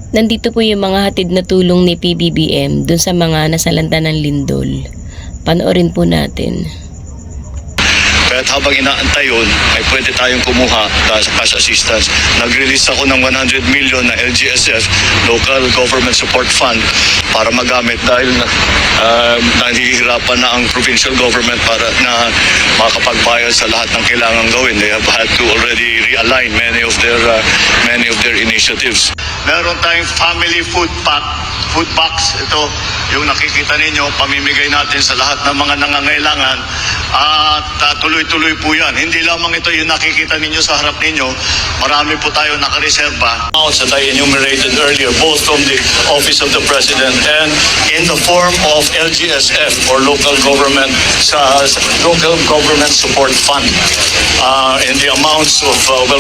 Nandito po yung mga hatid na tulong ni PBBM dun sa mga nasalanta ng lindol. Panoorin po natin. Kaya't habang inaantay yun, ay pwede tayong kumuha sa cash assistance. Nag-release ako ng 100 million na LGSF, Local Government Support Fund, para magamit dahil nahihirapan na ang provincial government para na makapagbayad sa lahat ng kailangan gawin. They have had to already realign many of their initiatives. Meron tayong family food box. Ito, yung nakikita ninyo, pamimigay natin sa lahat ng mga nangangailangan. At tuloy-tuloy po yan. Hindi lamang ito yung nakikita ninyo sa harap ninyo. Marami po tayo nakareserba. Amounts that I enumerated earlier, both from the Office of the President and in the form of LGSF or Local Government Support Fund. In the amounts of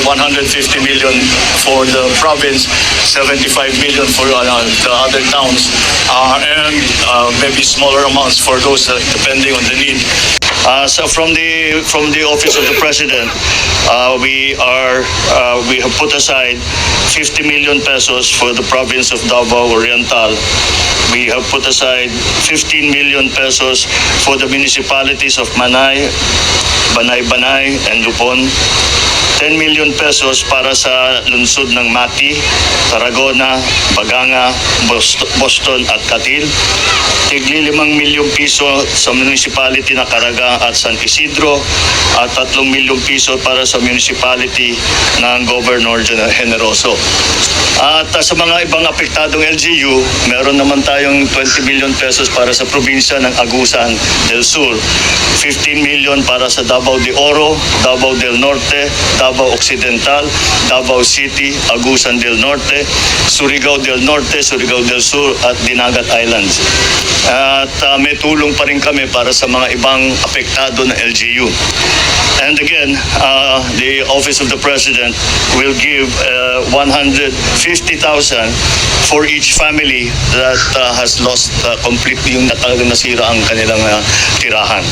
150 million for the province, 75 million for the other towns, and maybe smaller amounts for those depending on the need. So from the Office of the President, we have put aside 50 million pesos for the province of Davao Oriental. We have put aside 15 million pesos for the municipalities of Manay, Banay, and Lupon. 10 million pesos para sa lungsod ng Mati, Tarragona, Baganga, Boston at Catil. Tigli 5 milyong piso sa municipality na Caraga at San Isidro at 3 milyong piso para sa municipality ng Governor Generoso. At sa mga ibang apektadong LGU, meron naman tayong 20 million pesos para sa probinsya ng Agusan del Sur, 15 million para sa Davao de Oro, Davao del Norte, Davao Occidental, Davao City, Agusan del Norte, Surigao del Norte, Surigao del Sur at Dinagat Islands. At may tulong pa rin kami para sa mga ibang apektado na LGU. And again, the Office of the President will give 150,000 for each family that has lost completely yung nasira ang kanilang tirahan.